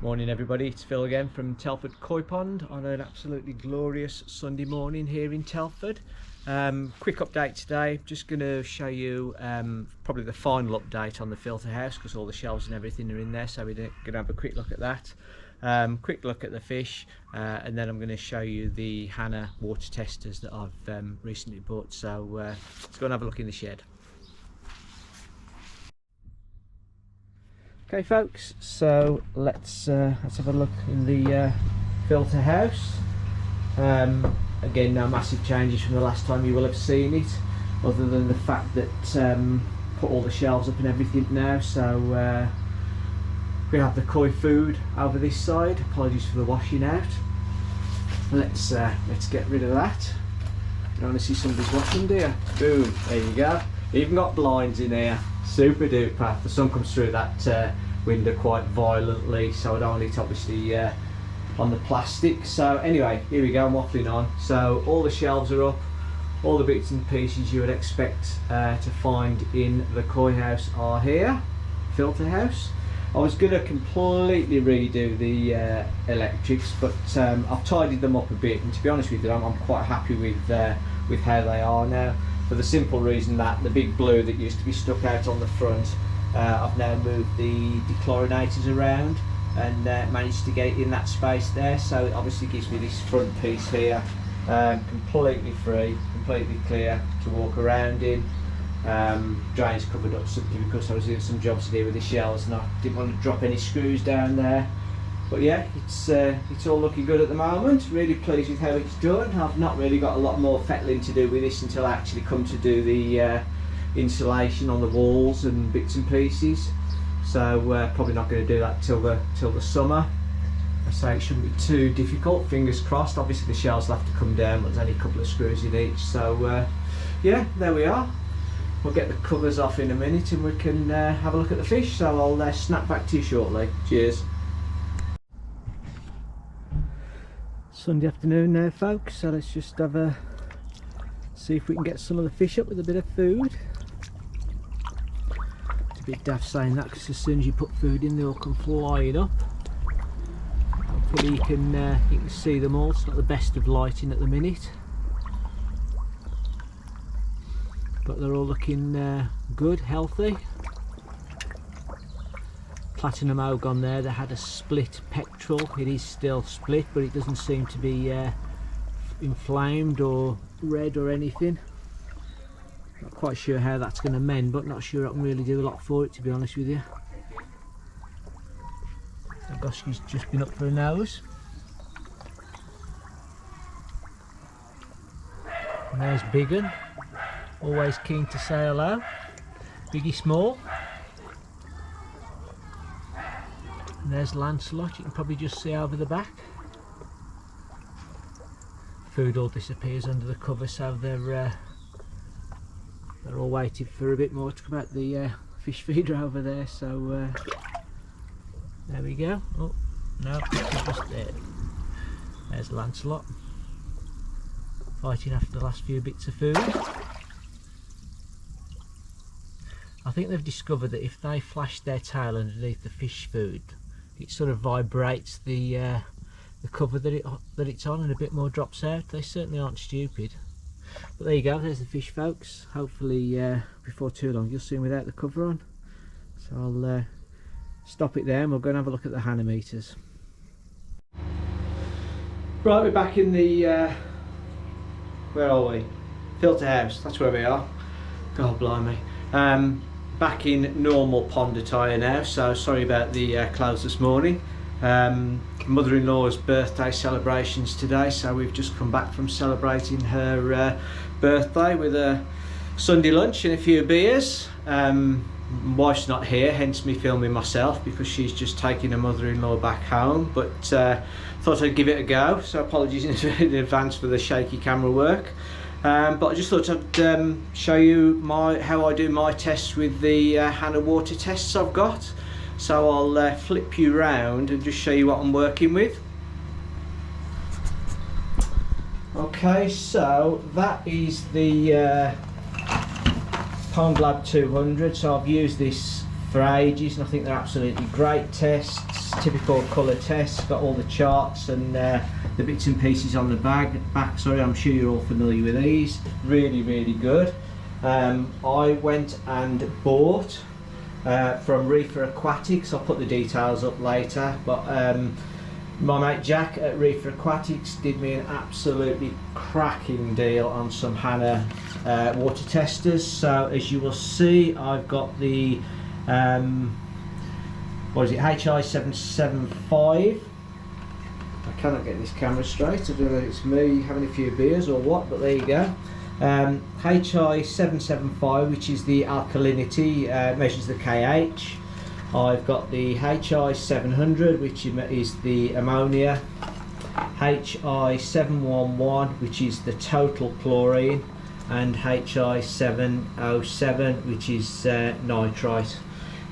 Morning everybody, it's Phil again from Telford Koi Pond on an absolutely glorious Sunday morning here in Telford. Quick update today, just going to show you probably the final update on the filter house because all the shelves and everything are in there, so we're going to have a quick look at that. Quick look at the fish, and then I'm going to show you the Hanna water testers that I've recently bought. So let's go and have a look in the shed. Okay folks, so let's have a look in the filter house. Again, no massive changes from the last time you will have seen it, other than the fact that put all the shelves up and everything now. So we have the koi food over this side. Apologies for the washing out. Let's get rid of that. You don't want to see somebody's washing, do you? Boom, there you go. Even got blinds in here. Super duper. The sun comes through that window quite violently, so I don't want it obviously on the plastic. So anyway, here we go, I'm waffling on. So all the shelves are up, all the bits and pieces you would expect to find in the koi house are here. Filter house. I was going to completely redo the electrics, but I've tidied them up a bit, and to be honest with you, I'm quite happy with how they are now, for the simple reason that the big blue that used to be stuck out on the front, I've now moved the dechlorinators around and managed to get it in that space there, so it obviously gives me this front piece here completely free, completely clear to walk around in. Drains covered up simply because I was doing some jobs to do with the shells and I didn't want to drop any screws down there. But yeah, it's all looking good at the moment. Really pleased with how it's done. I've not really got a lot more fettling to do with this until I actually come to do the insulation on the walls and bits and pieces. So probably not going to do that till the summer. I say it shouldn't be too difficult. Fingers crossed. Obviously the shells will have to come down, but there's only a couple of screws in each. So yeah, there we are. We'll get the covers off in a minute and we can have a look at the fish. So I'll snap back to you shortly. Cheers. Sunday afternoon now folks, so let's just have a see if we can get some of the fish up with a bit of food. It's a bit daft saying that because as soon as you put food in they all come flying up. Hopefully you can see them all. It's not the best of lighting at the minute, but they're all looking good, healthy. Platinum Og on there, they had a split pectoral. It is still split, but it doesn't seem to be inflamed or red or anything. Not quite sure how that's going to mend, but not sure I can really do a lot for it, to be honest with you. Goski's just been up for a nose. And there's Big Un, always keen to say hello. Biggie Small. And there's Lancelot, you can probably just see over the back. Food all disappears under the cover, so they're all waiting for a bit more to come out the fish feeder over there. So there we go. Oh no, it's just there. There's Lancelot. fighting after the last few bits of food. I think they've discovered that if they flash their tail underneath the fish food, it sort of vibrates the cover that it's on, and a bit more drops out. They certainly aren't stupid. But there you go, there's the fish, folks. Hopefully before too long you'll see them without the cover on. So I'll stop it there and we'll go and have a look at the Hanna meters. Right, we're back in the where are we? Filter house, that's where we are. God blimey. Back in normal pond attire now, so sorry about the clothes this morning. Mother-in-law's birthday celebrations today, so we've just come back from celebrating her birthday with a Sunday lunch and a few beers. Wife's not here, hence me filming myself, because she's just taking her mother-in-law back home, but thought I'd give it a go, so apologies in advance for the shaky camera work. But I just thought I'd show you how I do my tests with the Hanna water tests I've got. So I'll flip you round and just show you what I'm working with. Okay, so that is the Pond Lab 200. So I've used this for ages and I think they're absolutely great tests. Typical colour tests, got all the charts and the bits and pieces on the back. Sorry, I'm sure you're all familiar with these. Really, really good. I went and bought from Reefer Aquatics. I'll put the details up later, but my mate Jack at Reefer Aquatics did me an absolutely cracking deal on some Hanna water testers. So as you will see, I've got the what is it, HI775. I cannot get this camera straight. I don't know if it's me having a few beers or what, but there you go. HI775, which is the alkalinity, measures the KH. I've got the HI700, which is the ammonia. HI711, which is the total chlorine, and HI707, which is nitrite.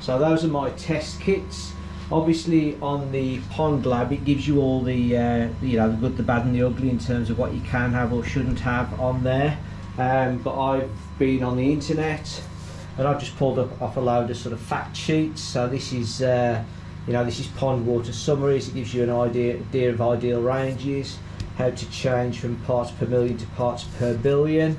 So those are my test kits. Obviously on the Pond Lab it gives you all the you know, the good, the bad and the ugly in terms of what you can have or shouldn't have on there. But I've been on the internet and I've just pulled off a load of sort of fact sheets. So this is you know, this is pond water summaries. It gives you an idea of ideal ranges, how to change from parts per million to parts per billion.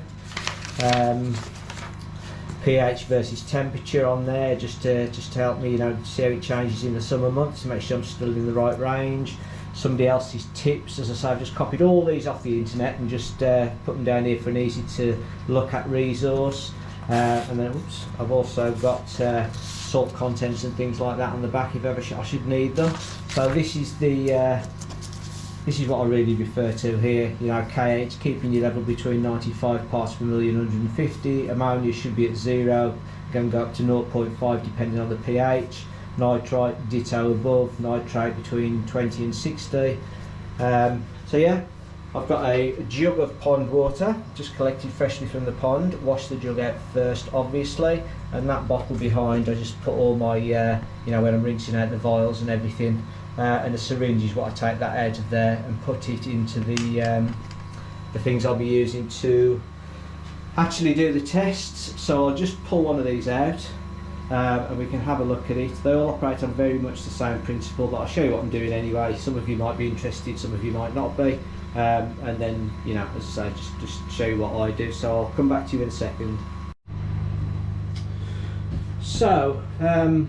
pH versus temperature on there, just to help me, you know, see how it changes in the summer months to make sure I'm still in the right range. Somebody else's tips, as I say, I've just copied all these off the internet and just put them down here for an easy to look at resource. And then oops, I've also got salt contents and things like that on the back if ever I should need them. So this is the this is what I really refer to here, you know, KH, keeping your level between 95 parts per million and 150. Ammonia should be at 0, can go up to 0.5 depending on the pH. Nitrite, ditto above. Nitrate between 20 and 60. So yeah, I've got a jug of pond water, just collected freshly from the pond. Wash the jug out first, obviously, and that bottle behind, I just put all my, you know, when I'm rinsing out the vials and everything. And the syringe is what I take that out of there and put it into the things I'll be using to actually do the tests. So I'll just pull one of these out and we can have a look at it. They all operate on very much the same principle, but I'll show you what I'm doing anyway. Some of you might be interested, some of you might not be, and then, you know, as I say, just show you what I do. So I'll come back to you in a second. So I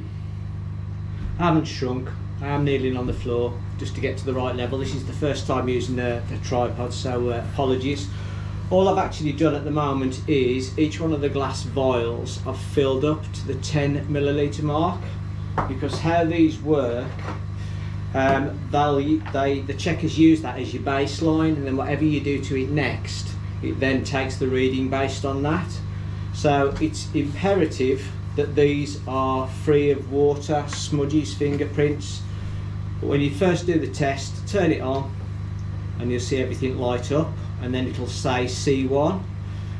haven't shrunk. I am kneeling on the floor just to get to the right level. This is the first time using a tripod, so apologies. All I've actually done at the moment is each one of the glass vials I've filled up to the 10 milliliter mark, because how these work, the checkers use that as your baseline, and then whatever you do to it next, it then takes the reading based on that. So it's imperative that these are free of water, smudges, fingerprints. But when you first do the test, turn it on and you'll see everything light up, and then it'll say C1,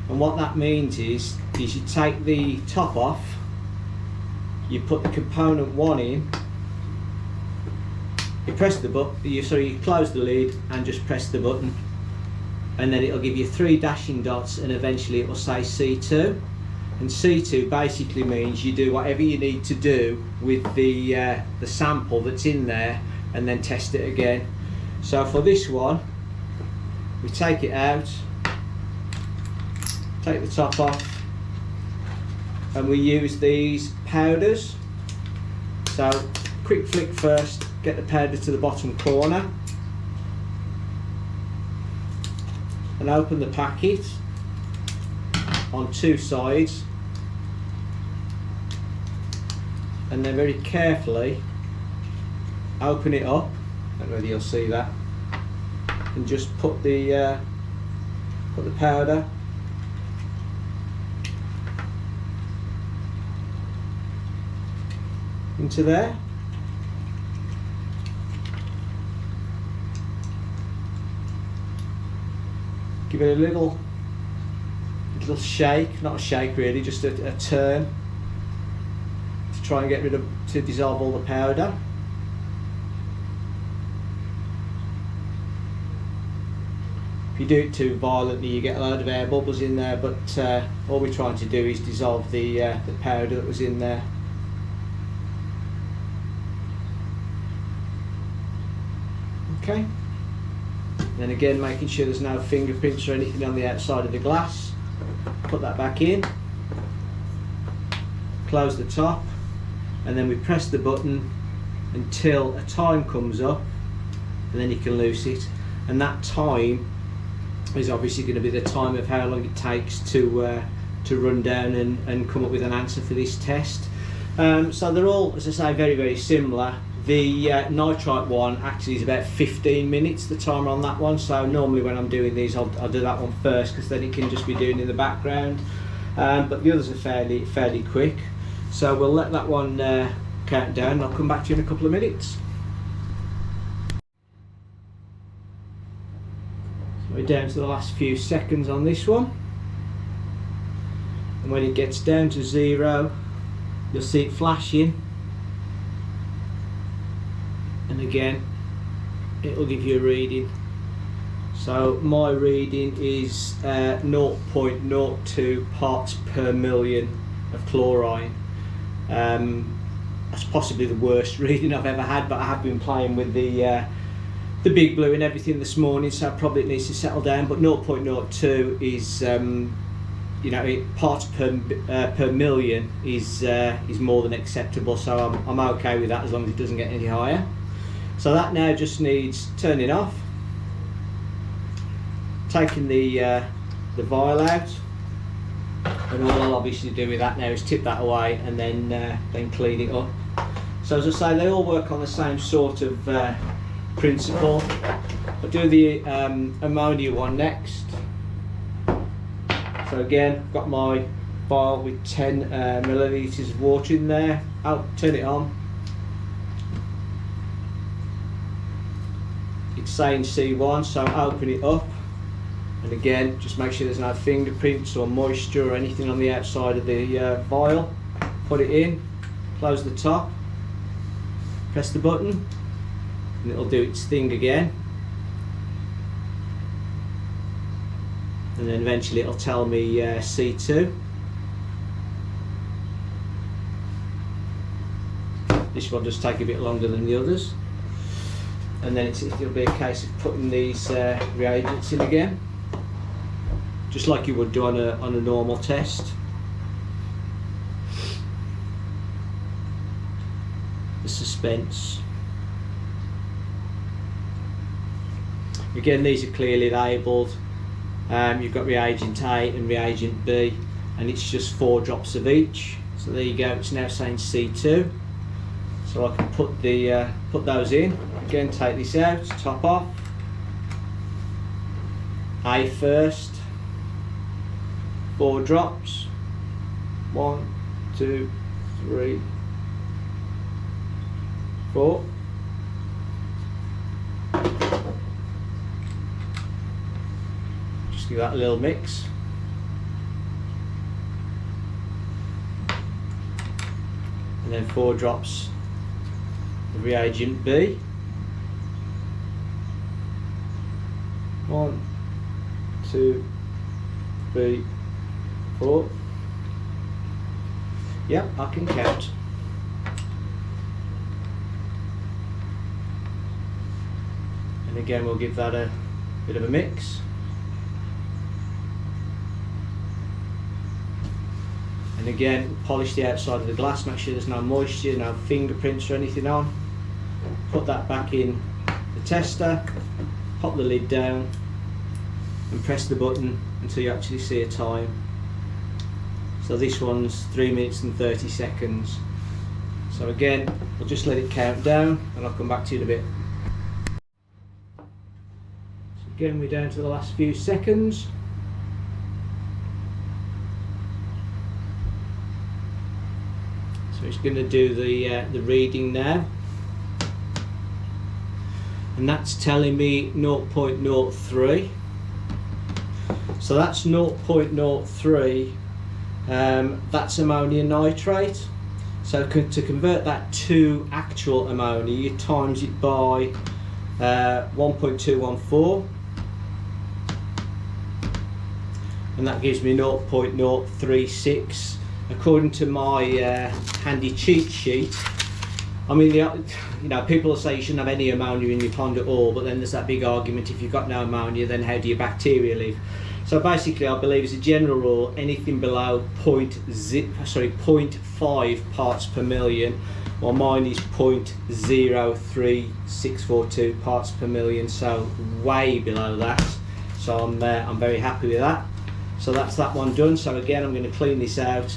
and what that means is you take the top off, you put the component 1 in, you press the button, you close the lid and just press the button, and then it'll give you 3 dashing dots, and eventually it will say C2. And C2 basically means you do whatever you need to do with the sample that's in there, and then test it again. So for this one, we take it out, take the top off, and we use these powders. So quick flick first, get the powder to the bottom corner, and open the packet on 2 sides, and then very carefully open it up. I don't know whether you'll see that, and just put the powder into there. Give it a little shake, not a shake really, just a turn to try and dissolve all the powder. If you do it too violently, you get a load of air bubbles in there, but all we're trying to do is dissolve the powder that was in there. Okay. Then again, making sure there's no fingerprints or anything on the outside of the glass. Put that back in, close the top, and then we press the button until a time comes up, and then you can loose it. And that time is obviously going to be the time of how long it takes to run down and come up with an answer for this test. So they're all, as I say, very, very similar. The nitrite one actually is about 15 minutes, the timer on that one. So normally when I'm doing these, I'll do that one first, because then it can just be doing in the background. But the others are fairly quick. So we'll let that one count down, and I'll come back to you in a couple of minutes. So we're down to the last few seconds on this one. And when it gets down to 0, you'll see it flashing. And again, it will give you a reading. So my reading is 0.02 parts per million of chlorine. That's possibly the worst reading I've ever had, but I have been playing with the big blue and everything this morning, so probably it needs to settle down. But 0.02 is you know, parts per million is more than acceptable, so I'm okay with that as long as it doesn't get any higher. So that now just needs turning off, taking the vial out, and all I'll obviously do with that now is tip that away and then clean it up. So as I say, they all work on the same sort of principle. I'll do the ammonia one next. So again, I've got my vial with 10 millilitres of water in there. I'll turn it on. It's saying C1, so open it up, and again just make sure there's no fingerprints or moisture or anything on the outside of the vial. Put it in, close the top, press the button, and it'll do its thing again, and then eventually it'll tell me C2. This one does take a bit longer than the others. And then it'll be a case of putting these reagents in again, just like you would do on a normal test. The suspense. Again, these are clearly labelled. You've got reagent A and reagent B, and it's just 4 drops of each. So there you go. It's now saying C2. So I can put those in. Again, take this out, top off. A first. 4 drops. 1, 2, 3, 4. Just give that a little mix. And then 4 drops of reagent B. 1, 2, 3, 4. Yep, I can count. And again, we'll give that a bit of a mix. And again, polish the outside of the glass, make sure there's no moisture, no fingerprints or anything on. Put that back in the tester, pop the lid down and press the button until you actually see a time. So this one's 3 minutes and 30 seconds. So again, we'll just let it count down and I'll come back to you in a bit. So again, we're down to the last few seconds. So it's going to do the reading now. And that's telling me 0.03. So that's 0.03. That's ammonium nitrate. So to convert that to actual ammonia, you times it by 1.214, and that gives me 0.036. According to my handy cheat sheet, I mean, people will say you shouldn't have any ammonia in your pond at all, but then there's that big argument: if you've got no ammonia, then how do your bacteria live? So basically, I believe as a general rule, anything below 0.5 parts per million, well, mine is 0.03642 parts per million, so way below that. So I'm very happy with that. So that's that one done. So again, I'm going to clean this out,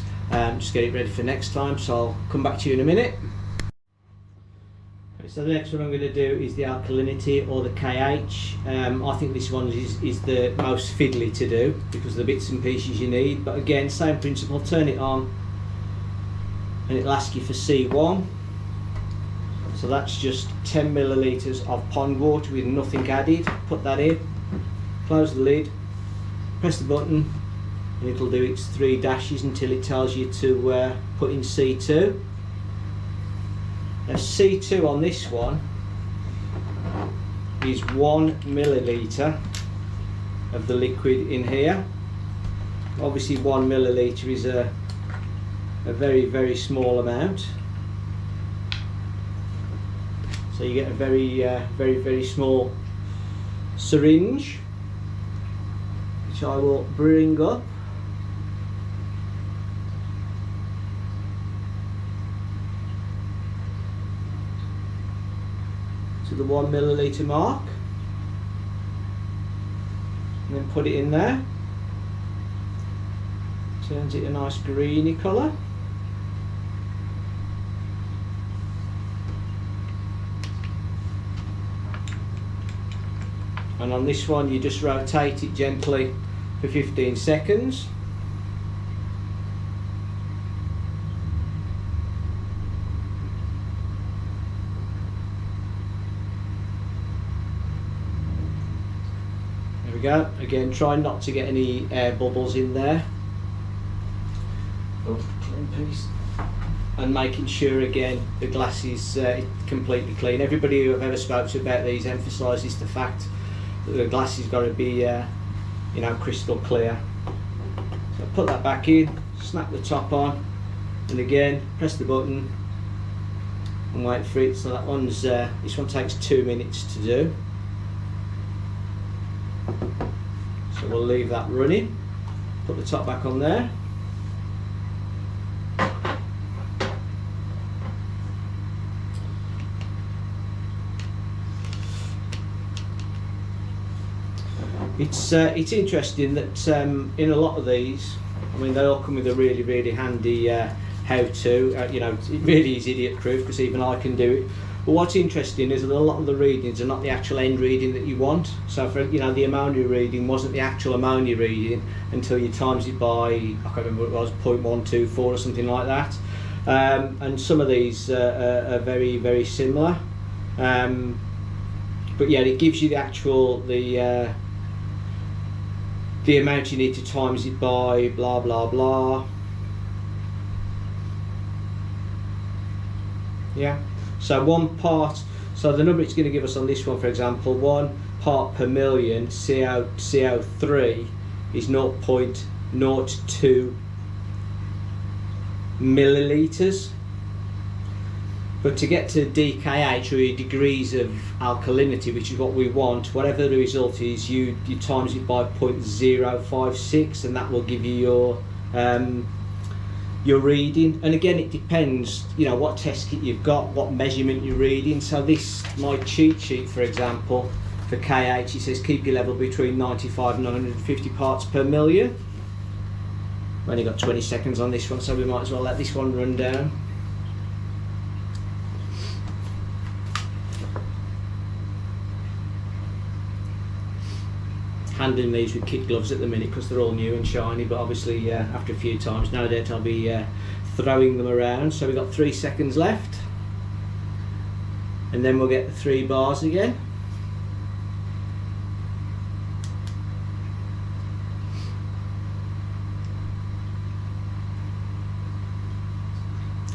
just get it ready for next time. So I'll come back to you in a minute. So the next one I'm going to do is the alkalinity, or the KH. I think this one is the most fiddly to do because of the bits and pieces you need. But again, same principle, turn it on and it'll ask you for C1. So that's just 10 millilitres of pond water with nothing added. Put that in, close the lid, press the button, and it'll do its 3 dashes until it tells you to put in C2. Now C2 on this one is 1 millilitre of the liquid in here. Obviously 1 millilitre is a very small amount. So you get a very small syringe, which I will bring up. To the 1 millilitre mark, and then put it in there. Turns it a nice greeny colour. And on this one, you just rotate it gently for 15 seconds. There we go. Again, try not to get any air bubbles in there. Oh, clean piece. And making sure again the glass is completely clean. Everybody who I've ever spoken to about these emphasises the fact that the glass has got to be crystal clear. So put that back in, snap the top on, and again press the button and wait for it. So that one's this one takes 2 minutes to do. So we'll leave that running, put the top back on there. It's interesting that in a lot of these, I mean, they all come with a really handy how-to. It really is idiot proof because even I can do it. But what's interesting is that a lot of the readings are not the actual end reading that you want. So for the ammonia reading wasn't the actual ammonia reading until you times it by, I can't remember what it was, 0.124 or something like that. And some of these are very similar. But yeah, it gives you the actual the amount you need to times it by, blah blah blah. Yeah, so 1 part, so the number it's going to give us on this one, for example, 1 part per million CO3 is 0.02 millilitres. But to get to DKH, or your degrees of alkalinity, which is what we want, whatever the result is, you times it by 0.056, and that will give you your reading. And again, it depends, you know, what test kit you've got, what measurement you're reading. So this, my cheat sheet, for example, for KH, it says keep your level between 95 and 950 parts per million. We've only got 20 seconds on this one, so we might as well let this one run down. Handling these with kit gloves at the minute because they're all new and shiny, but obviously after a few times, no doubt I'll be throwing them around. So we've got 3 seconds left, and then we'll get the 3 bars again.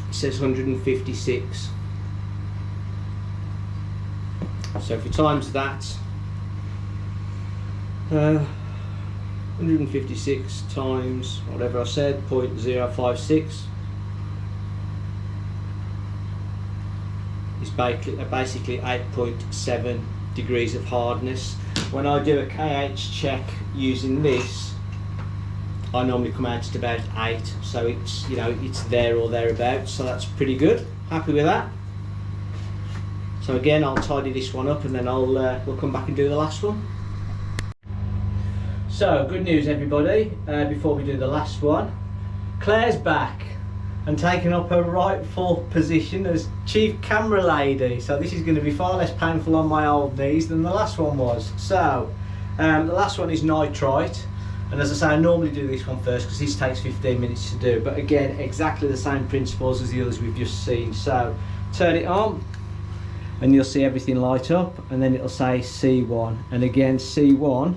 It says 156. So if you times that, 156 times whatever I said, 0.056, is basically 8.7 degrees of hardness. When I do a KH check using this, I normally come out at about 8, so it's, you know, it's there or thereabouts, so that's pretty good. Happy with that. So again, I'll tidy this one up and then we'll come back and do the last one. So, good news everybody, before we do the last one. Claire's back and taken up her rightful position as chief camera lady. So this is going to be far less painful on my old knees than the last one was. So, the last one is nitrite. And as I say, I normally do this one first because this takes 15 minutes to do. But again, exactly the same principles as the others we've just seen. So, turn it on and you'll see everything light up, and then it'll say C1. And again, C1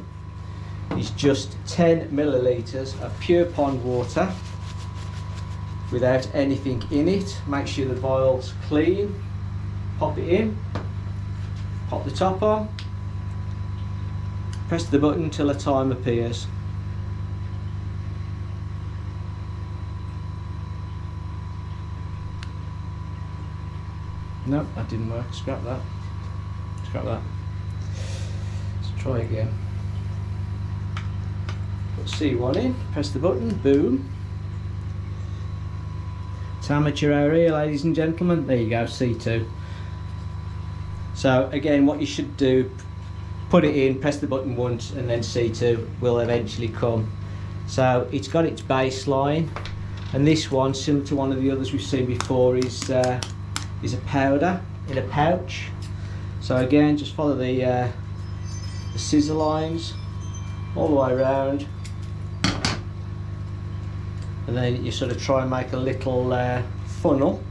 is just 10 millilitres of pure pond water without anything in it. Make sure the vial's clean, pop it in, pop the top on, press the button until a time appears. Nope, that didn't work. Scrap that. Scrap that. Let's try again. Put C1 in, press the button, boom. It's amateur hour here, ladies and gentlemen. There you go, C2. So again, what you should do, put it in, press the button once, and then C2 will eventually come. So it's got its baseline, and this one, similar to one of the others we've seen before, is a powder in a pouch. So again, just follow the scissor lines all the way around, and then you sort of try and make a little funnel.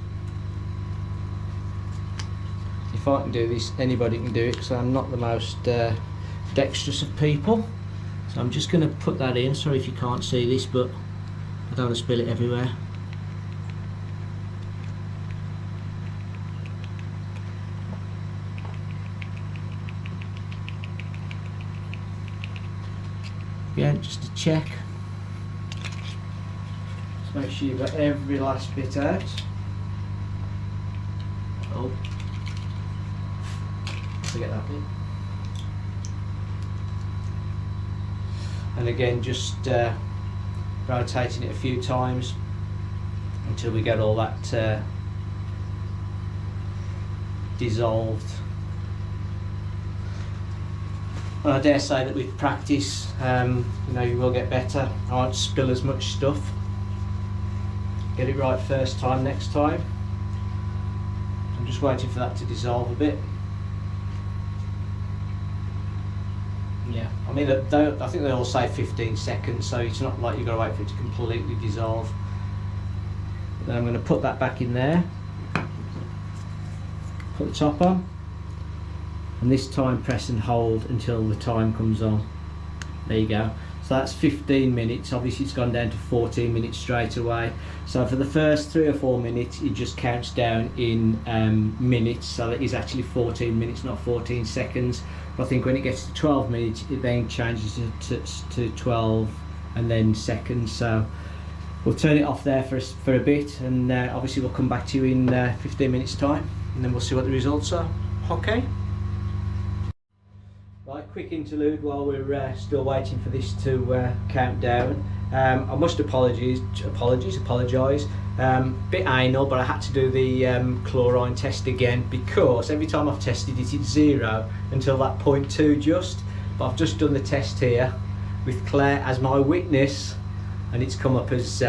If I can do this, anybody can do it, because I'm not the most dexterous of people. So I'm just going to put that in. Sorry if you can't see this, but I don't want to spill it everywhere. Again, just to check. Just make sure you've got every last bit out. Oh, forget that bit. And again, just rotating it a few times until we get all that dissolved. And I dare say that with practice, you know, you will get better. I won't spill as much stuff. Get it right first time, next time. I'm just waiting for that to dissolve a bit. Yeah, I mean, I think they all say 15 seconds, so it's not like you've got to wait for it to completely dissolve. But then I'm going to put that back in there. Put the top on. And this time press and hold until the time comes on. There you go. So that's 15 minutes. Obviously it's gone down to 14 minutes straight away. So for the first 3 or 4 minutes it just counts down in minutes, so that is actually 14 minutes, not 14 seconds. But I think when it gets to 12 minutes it then changes to 12 and then seconds. So we'll turn it off there for a bit, and obviously we'll come back to you in 15 minutes time, and then we'll see what the results are. Okay. Right, quick interlude while we're still waiting for this to count down. I must apologise. Bit anal, but I had to do the chlorine test again, because every time I've tested it, it's 0 until that 0.2 just. But I've just done the test here with Claire as my witness, and it's come up as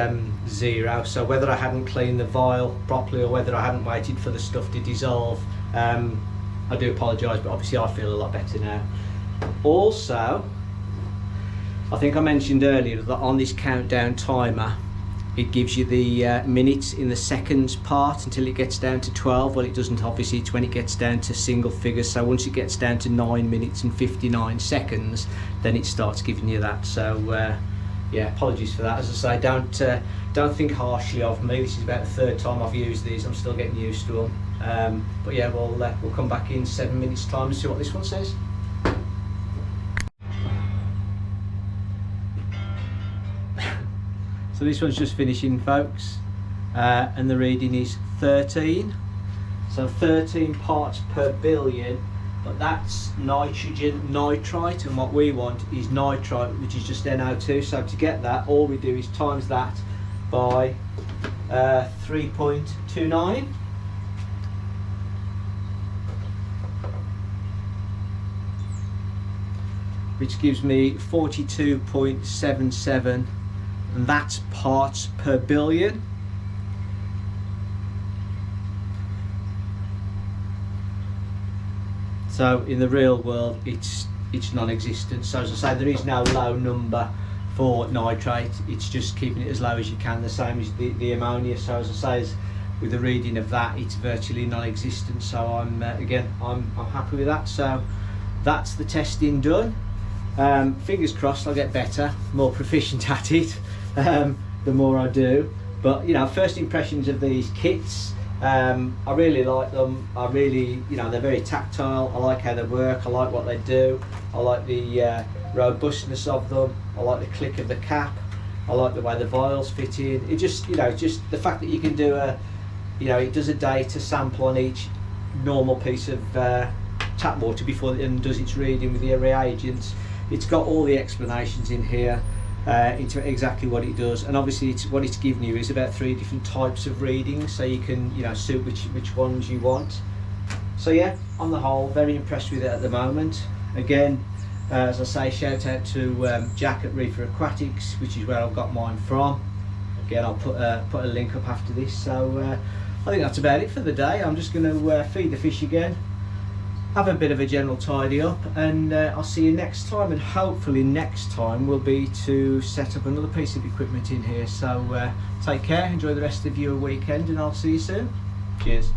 0. So whether I hadn't cleaned the vial properly or whether I hadn't waited for the stuff to dissolve, I do apologise, but obviously I feel a lot better now. Also, I think I mentioned earlier that on this countdown timer it gives you the minutes in the seconds part until it gets down to 12. Well, it doesn't, obviously. It's when it gets down to single figures. So once it gets down to 9 minutes and 59 seconds, then it starts giving you that. So yeah, apologies for that. As I say, don't think harshly of me. This is about the 3rd time I've used these. I'm still getting used to them. But yeah, we'll come back in 7 minutes time and see what this one says. So this one's just finishing, folks, and the reading is 13. So 13 parts per billion, but that's nitrogen nitrite, and what we want is nitrite, which is just NO2. So to get that, all we do is times that by 3.29. Which gives me 42.77, and that's parts per billion. So in the real world it's non-existent. So as I say, there is no low number for nitrate. It's just keeping it as low as you can, the same as the ammonia. So as I say, with the reading of that, it's virtually non-existent. So I'm happy with that. So that's the testing done. Fingers crossed I'll get better, more proficient at it the more I do. But you know, first impressions of these kits, I really like them. I really, you know, they're very tactile. I like how they work. I like what they do. I like the robustness of them. I like the click of the cap. I like the way the vials fit in. It just, you know, just the fact that you can do it does a data sample on each normal piece of tap water before it does its reading with the reagents. It's got all the explanations in here into exactly what it does, and obviously what it's giving you is about 3 different types of readings, so you can, you know, suit which ones you want. So yeah, on the whole, very impressed with it at the moment. Again, as I say, shout out to Jack at Reefer Aquatics, which is where I've got mine from. Again, I'll put a link up after this. So I think that's about it for the day. I'm just going to feed the fish again, have a bit of a general tidy up, and I'll see you next time. And hopefully next time will be to set up another piece of equipment in here. So take care, enjoy the rest of your weekend, and I'll see you soon. Cheers.